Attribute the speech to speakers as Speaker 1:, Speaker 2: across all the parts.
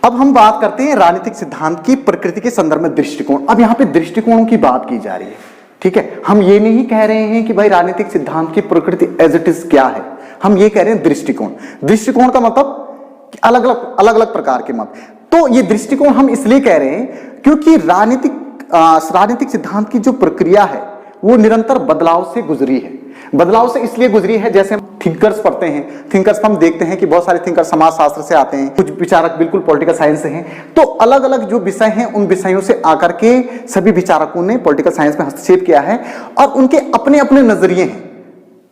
Speaker 1: अब हम बात करते हैं राजनीतिक सिद्धांत की प्रकृति के संदर्भ में दृष्टिकोण। अब यहाँ पे दृष्टिकोणों की बात की जा रही है, ठीक है। हम ये नहीं कह रहे हैं कि भाई राजनीतिक सिद्धांत की प्रकृति एज इट इज क्या है, हम ये कह रहे हैं दृष्टिकोण। दृष्टिकोण का मतलब अलग अलग प्रकार के मत। तो ये दृष्टिकोण हम इसलिए कह रहे हैं क्योंकि राजनीतिक सिद्धांत की जो प्रक्रिया है वो निरंतर बदलाव से गुजरी है। बदलाव से इसलिए गुजरी है, जैसे हम थिंकर्स पढ़ते हैं, थिंकर्स हम देखते हैं कि बहुत सारे थिंकर समाज शास्त्र से आते हैं, कुछ विचारक बिल्कुल पॉलिटिकल साइंस से हैं। तो अलग अलग जो विषय हैं उन विषयों से आकर के सभी विचारकों ने पॉलिटिकल साइंस में हस्तक्षेप किया है और उनके अपने अपने नजरिए हैं,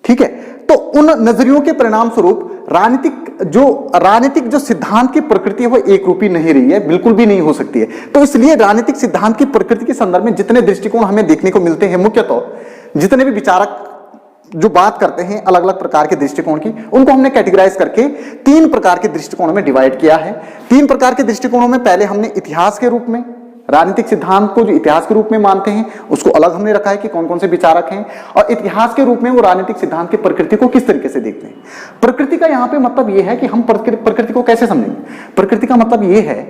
Speaker 1: ठीक है। तो उन नजरियों के परिणाम स्वरूप राजनीतिक जो सिद्धांत की प्रकृति है वो एक रूपी नहीं रही है, बिल्कुल भी नहीं हो सकती है। तो इसलिए राजनीतिक सिद्धांत की प्रकृति के संदर्भ में जितने दृष्टिकोण हमें देखने को मिलते हैं, मुख्यतः जितने भी विचारक जो बात करते हैं अलग अलग प्रकार के दृष्टिकोण की, उनको हमने कैटेगराइज करके 3 प्रकार के दृष्टिकोणों में डिवाइड किया है। 3 प्रकार के दृष्टिकोणों में पहले हमने इतिहास के रूप में, राजनीतिक सिद्धांत को जो इतिहास के रूप में मानते हैं उसको अलग हमने रखा है कि कौन कौन से विचारक हैं, और इतिहास के रूप में वो राजनीतिक सिद्धांत की प्रकृति को किस तरीके से देखते हैं। प्रकृति का यहाँ पे मतलब ये है कि हम प्रकृति को कैसे समझेंगे। प्रकृति का मतलब ये है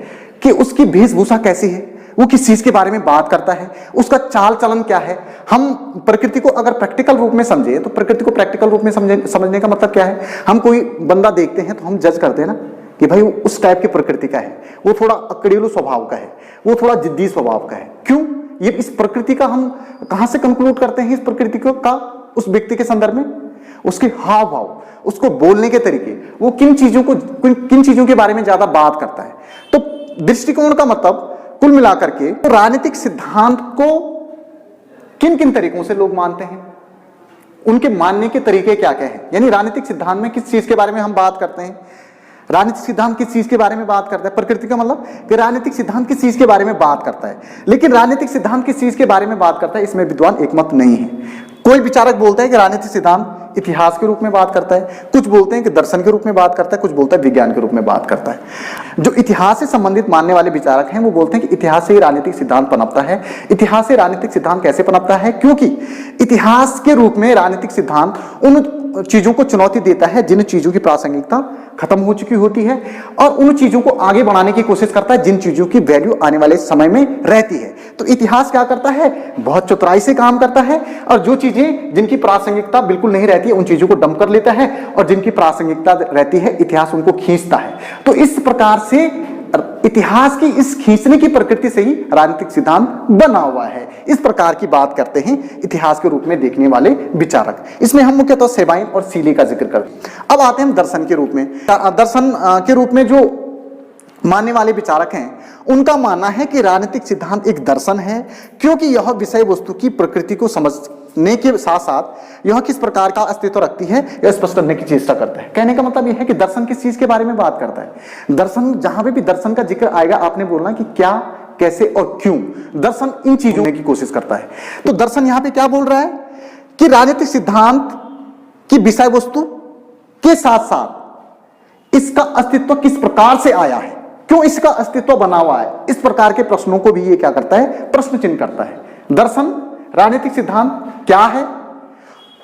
Speaker 1: कि उसकी वेशभूषा कैसी है, वो किस चीज के बारे में बात करता है, उसका चाल चलन क्या है। हम प्रकृति को अगर प्रैक्टिकल रूप में समझे तो प्रकृति को प्रैक्टिकल रूप में समझने का मतलब क्या है। हम कोई बंदा देखते हैं तो हम जज करते हैं ना कि भाई वो उस टाइप की प्रकृति का है, वो थोड़ा अकड़ेलू स्वभाव का है, वो थोड़ा जिद्दी स्वभाव का है। क्यों? ये इस प्रकृति का हम कहां से कंक्लूड करते हैं, इस प्रकृति को का उस व्यक्ति के संदर्भ में, उसके हाव भाव, उसको बोलने के तरीके, वो किन चीजों के बारे में ज्यादा बात करता है। तो दृष्टिकोण का मतलब कुल मिलाकर के तो राजनीतिक सिद्धांत को किन किन तरीकों से लोग मानते हैं, उनके मानने के तरीके क्या क्या हैं। यानी राजनीतिक सिद्धांत में किस चीज के बारे में हम बात करते हैं, राजनीतिक सिद्धांत किस चीज के बारे में बात करता है। प्रकृति का मतलब कि राजनीतिक सिद्धांत किस चीज के बारे में बात करता है, लेकिन राजनीतिक सिद्धांत किस चीज के बारे में बात करता है इसमें विद्वान एकमत नहीं है। कोई विचारक बोलता है कि राजनीतिक सिद्धांत इतिहास के रूप में बात करता है, कुछ बोलते हैं कि दर्शन के रूप में बात करता है, कुछ बोलता है विज्ञान के रूप में बात करता है। जो इतिहास से संबंधित मानने वाले विचारक हैं वो बोलते हैं कि इतिहास से ही राजनीतिक सिद्धांत पनपता है। इतिहास से राजनीतिक सिद्धांत कैसे पनपता है? क्योंकि इतिहास के रूप में राजनीतिक सिद्धांत उन चीजों को चुनौती देता है जिन चीजों की प्रासंगिकता खत्म हो चुकी होती है, और उन चीजों को आगे बढ़ाने की कोशिश करता है जिन चीजों की वैल्यू आने वाले समय में रहती है। तो इतिहास क्या करता है? बहुत चतुराई से काम करता है, और जो चीजें जिनकी प्रासंगिकता बिल्कुल नहीं रहती है उन चीजों को डंप कर लेता है, और जिनकी प्रासंगिकता रहती है इतिहास उनको खींचता है। तो इस प्रकार से इतिहास की इस खींचने की प्रकृति से ही राजनीतिक सिद्धांत बना हुआ है। इस प्रकार की बात करते हैं इतिहास के रूप में देखने वाले विचारक। इसमें हम मुख्यतः सेबाइन और सीले का जिक्र करते हैं। अब आते हैं दर्शन के रूप में। दर्शन के रूप में जो मानने वाले विचारक हैं उनका मानना है कि राजनीतिक सिद्धांत एक दर्शन है, क्योंकि यह विषय वस्तु की प्रकृति को समझने के साथ साथ यह किस प्रकार का अस्तित्व रखती है यह स्पष्ट करने की चेष्टा करता है। कहने का मतलब यह है कि दर्शन किस चीज के बारे में बात करता है। दर्शन, जहां पे भी दर्शन का जिक्र आएगा आपने बोलना कि क्या, कैसे और क्यों। दर्शन इन चीजों की कोशिश करता है। तो दर्शन यहां पे क्या बोल रहा है कि राजनीतिक सिद्धांत की विषय वस्तु के साथ साथ इसका अस्तित्व किस प्रकार से आया है, क्यों इसका अस्तित्व बना हुआ है, इस प्रकार के प्रश्नों को भी ये क्या करता है? प्रश्न चिन्ह करता है। दर्शन राजनीतिक सिद्धांत क्या है,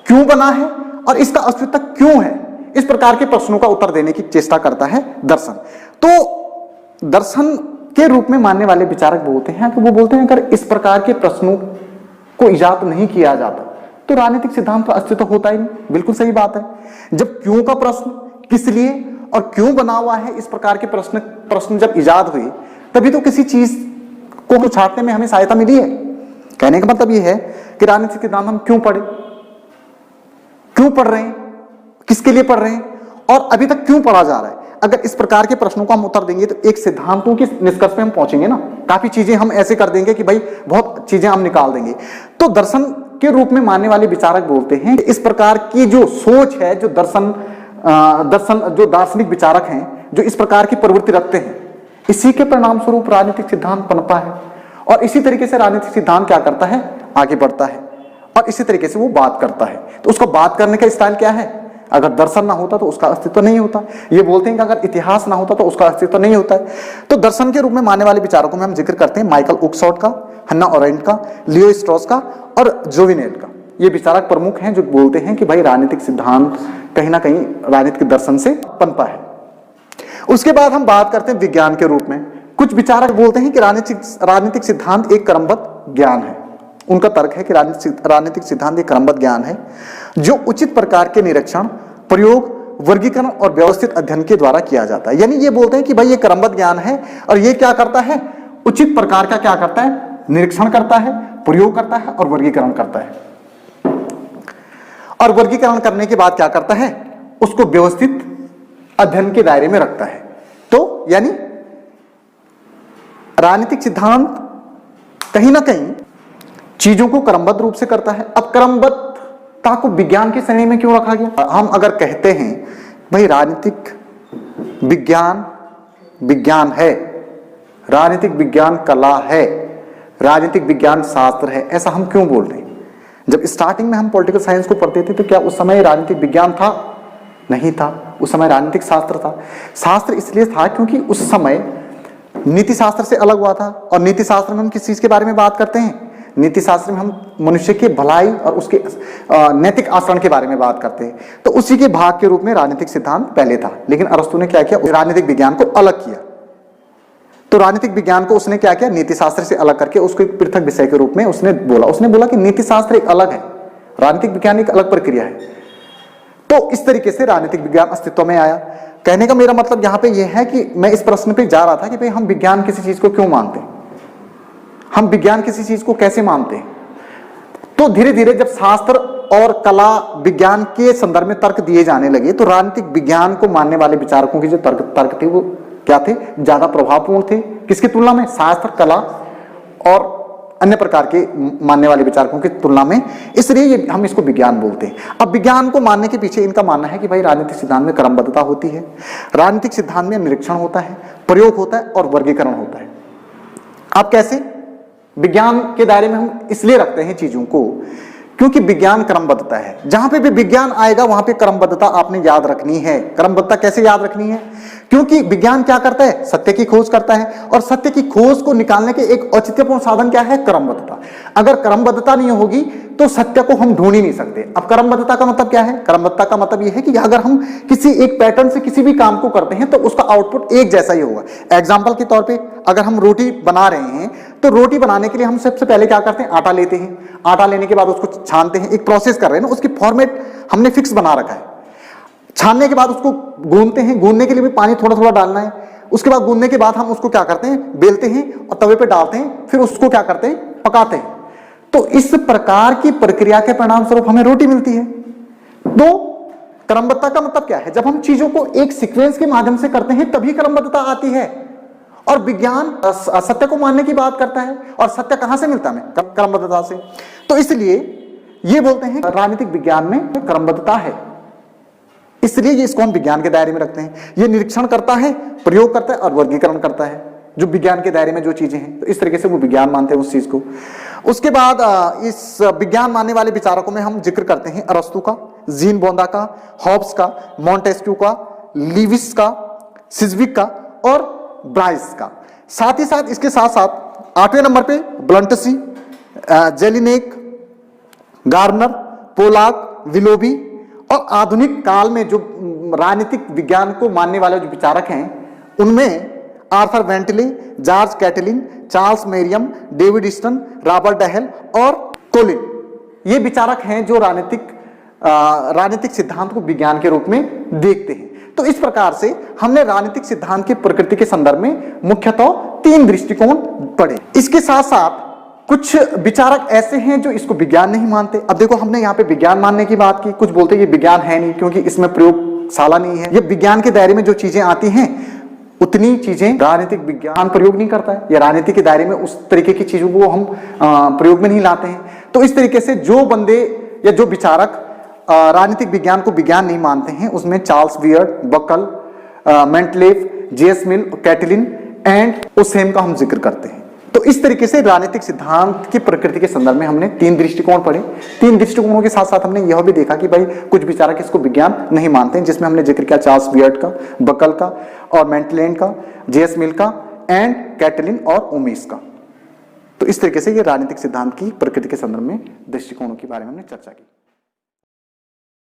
Speaker 1: क्यों बना है और इसका अस्तित्व क्यों है, इस प्रकार के प्रश्नों का उत्तर देने की चेष्टा करता है दर्शन। तो दर्शन के रूप में मानने वाले विचारक बोलते हैं कि वो बोलते हैं अगर इस प्रकार के प्रश्नों को इजाद नहीं किया जाता तो राजनीतिक सिद्धांत का अस्तित्व होता ही नहीं। बिल्कुल सही बात है। जब क्यों का प्रश्न, किस लिए और क्यों बना हुआ है, इस प्रकार के प्रश्न जब इजाद हुई तभी तो किसी चीज को छांटने में हमें सहायता मिली है। कहने का मतलब यह है कि राजनीतिक सिद्धांत हम क्यों पढ़े, क्यों पढ़ रहे हैं, किसके लिए पढ़ रहे हैं और अभी तक क्यों पढ़ा जा रहा है। अगर इस प्रकार के प्रश्नों को हम उत्तर देंगे तो एक सिद्धांतों के निष्कर्ष पे हम पहुंचेंगे ना। काफी चीजें हम ऐसे कर देंगे कि भाई बहुत चीजें हम निकाल देंगे। तो दर्शन के रूप में मानने वाले विचारक बोलते हैं इस प्रकार की जो सोच है, जो जो दार्शनिक विचारक हैं जो इस प्रकार की प्रवृत्ति रखते हैं, इसी के परिणाम स्वरूप राजनीतिक सिद्धांत पनपा है, और इसी तरीके से राजनीतिक सिद्धांत क्या करता है? आगे बढ़ता है, और इसी तरीके से वो बात करता है। तो उसका बात करने का स्टाइल क्या है? अगर दर्शन ना होता तो उसका अस्तित्व नहीं होता। ये बोलते हैं कि अगर इतिहास ना होता तो उसका अस्तित्व नहीं होता है। तो दर्शन के रूप में मानने वाले विचारकों में हम जिक्र करते हैं माइकल ओकसॉट का, हन्ना अरेंट का, लियो स्ट्रॉस का और जोविनेल का। ये विचारक प्रमुख हैं जो बोलते हैं कि भाई राजनीतिक सिद्धांत कहीं ना कहीं राजनीतिक दर्शन से पनपा है। उसके बाद हम बात करते हैं विज्ञान के रूप में। कुछ विचारक बोलते हैं कि राजनीतिक सिद्धांत एक क्रमबद्ध ज्ञान है। उनका तर्क है कि राजनीतिक सिद्धांत एक क्रमबद्ध ज्ञान है जो उचित प्रकार के निरीक्षण, प्रयोग, वर्गीकरण और व्यवस्थित अध्ययन के द्वारा किया जाता है। यानी ये बोलते हैं कि भाई ये क्रमबद्ध ज्ञान है और ये क्या करता है, उचित प्रकार का क्या करता है, निरीक्षण करता है, प्रयोग करता है और वर्गीकरण करता है। और वर्गीकरण करने के बाद क्या करता है, उसको व्यवस्थित अध्ययन के दायरे में रखता है। तो यानी राजनीतिक सिद्धांत कहीं ना कहीं चीजों को क्रमबद्ध रूप से करता है। अब क्रमबद्धता को विज्ञान की श्रेणी में क्यों रखा गया? हम अगर कहते हैं भाई राजनीतिक विज्ञान विज्ञान है, राजनीतिक विज्ञान कला है, राजनीतिक विज्ञान शास्त्र है, ऐसा हम क्यों बोल रहे हैं? जब स्टार्टिंग में हम पॉलिटिकल साइंस को पढ़ते थे तो क्या उस समय राजनीतिक विज्ञान था? नहीं था, उस समय राजनीतिक शास्त्र था। शास्त्र इसलिए था क्योंकि उस समय नीति शास्त्र से अलग हुआ था। और नीति शास्त्र में हम किस चीज के बारे में बात करते हैं? नीति शास्त्र में हम मनुष्य के भलाई और उसके नैतिक आचरण के बारे में बात करते हैं। तो उसी के भाग के रूप में राजनीतिक सिद्धांत पहले था, लेकिन अरस्तु ने क्या किया, राजनीतिक विज्ञान को अलग किया। तो राजनीतिक विज्ञान को उसने क्या किया, नीति शास्त्र से अलग करके उसको एक पृथक विषय के रूप में उसने बोला कि नीति शास्त्र एक अलग है, राजनीतिक विज्ञान एक अलग प्रक्रिया है। तो इस तरीके से राजनीतिक विज्ञान अस्तित्व में आया। कहने का मेरा मतलब यहां पे यह है कि मैं इस प्रश्न पे जा रहा था कि भाई हम विज्ञान किसी चीज को क्यों मानते हैं, हम विज्ञान किसी चीज को कैसे मानते हैं। तो धीरे धीरे जब शास्त्र और कला विज्ञान के संदर्भ में तर्क दिए जाने लगे तो राजनीतिक विज्ञान को मानने वाले विचारकों के जो तर्क थे वो क्या थे, ज्यादा प्रभावपूर्ण थे। किसकी तुलना में? शास्त्र, कला और अन्य प्रकार के मानने वाले विचारकों की तुलना में। इसलिए हम इसको विज्ञान बोलते हैं। अब विज्ञान को मानने के पीछे इनका मानना है कि भाई राजनीतिक सिद्धांत में क्रमबद्धता होती है, राजनीतिक सिद्धांत में निरीक्षण होता है, प्रयोग होता है और वर्गीकरण होता है। अब कैसे? विज्ञान के दायरे में हम इसलिए रखते हैं चीजों को क्योंकि विज्ञान क्रमबद्धता है। जहां पे भी विज्ञान आएगा वहां पे क्रमबद्धता आपने याद रखनी है। क्रमबद्धता कैसे याद रखनी है? क्योंकि विज्ञान क्या करता है, सत्य की खोज करता है और सत्य की खोज को निकालने के एक औचित्यपूर्ण साधन क्या है, क्रमबद्धता। अगर क्रमबद्धता नहीं होगी तो सत्य को हम ढूंढ ही नहीं सकते। अब क्रमबद्धता का मतलब क्या है? क्रमबद्धता का मतलब यह है कि अगर हम किसी एक पैटर्न से किसी भी काम को करते हैं तो उसका आउटपुट एक जैसा ही होगा। एग्जाम्पल के तौर पर अगर हम रोटी बना रहे हैं तो रोटी बनाने के लिए हम सबसे पहले क्या करते हैं, आटा लेते हैं। आटा लेने के बाद उसको छानते हैं, एक प्रोसेस कर रहे हैं ना, उसकी फॉर्मेट हमने फिक्स बना रखा है। छानने के बाद उसको गूंदते हैं, गूंदने के लिए भी पानी थोड़ा थोड़ा डालना है। उसके बाद गूंदने के बाद हम उसको क्या करते हैं, बेलते हैं और तवे पे डालते हैं, फिर उसको क्या करते हैं, पकाते हैं। तो इस प्रकार की प्रक्रिया के परिणाम स्वरूप हमें रोटी मिलती है। तो क्रमबद्धता का मतलब क्या है? जब हम चीजों को एक सीक्वेंस के माध्यम से करते हैं तभी क्रमबद्धता आती है। और विज्ञान सत्य को मानने की बात करता है और सत्य कहां से मिलता है? क्रमबद्धता से। तो इसलिए ये बोलते हैं राजनीतिक विज्ञान में क्रमबद्धता है, इसलिए ये इसको हम विज्ञान के दायरे में रखते हैं। ये निरीक्षण करता है, प्रयोग करता है और वर्गीकरण करता है, जो विज्ञान के दायरे में जो चीजें हैं। तो इस तरीके से वो विज्ञान मानते हैं उस चीज को। उसके बाद इस विज्ञान मानने वाले विचारकों में हम जिक्र करते हैं अरस्तु का, जीन बोंदा का, हॉब्स का, मॉन्टेस्क्यू का, लीविस का, सिज्विक का और ब्राइस का। साथ ही साथ इसके साथ साथ 8वें नंबर पे ब्लंटसी, जेलिनेक, गार्नर, पोलाक, विलोबी और आधुनिक काल में जो राजनीतिक विज्ञान को मानने वाले जो विचारक हैं उनमें Arthur Bentley, George Catlin, Charles Merriam, David Easton, Robert Dahl और कोलिन, ये विचारक हैं जो राजनीतिक सिद्धांत को विज्ञान के रूप में देखते हैं। तो इस प्रकार से हमने राजनीतिक सिद्धांत की प्रकृति के संदर्भ में मुख्यतः 3 दृष्टिकोण पढ़े। इसके साथ साथ कुछ विचारक ऐसे हैं जो इसको विज्ञान नहीं मानते। अब देखो, हमने यहाँ पे विज्ञान मानने की बात की, कुछ बोलते ये विज्ञान है नहीं क्योंकि इसमें प्रयोगशाला नहीं है। ये विज्ञान के दायरे में जो चीजें आती हैं उतनी चीजें राजनीतिक विज्ञान प्रयोग नहीं करता है, या राजनीति के दायरे में उस तरीके की चीजों को हम प्रयोग में नहीं लाते हैं। तो इस तरीके से जो बंदे या जो विचारक राजनीतिक विज्ञान को विज्ञान नहीं मानते हैं उसमें चार्ल्स बियर्ड, बकल, मेंटलेफ, जेएस मिल, कैटलिन एंड ओसेम का हम जिक्र करते हैं। तो इस तरीके से राजनीतिक सिद्धांत की प्रकृति के संदर्भ में हमने 3 दृष्टिकोण पढ़े। 3 दृष्टिकोणों के साथ साथ हमने यह भी देखा कि भाई कुछ विचारक इसको विज्ञान नहीं मानते हैं, जिसमें हमने जिक्र किया चार्ल्स बियर्ड का, बकल का और मेंटलेफ का, जेएस मिल का एंड कैटलिन और ओमेस का। तो इस तरीके से ये राजनीतिक सिद्धांत की प्रकृति के संदर्भ में दृष्टिकोणों के बारे में हमने चर्चा की।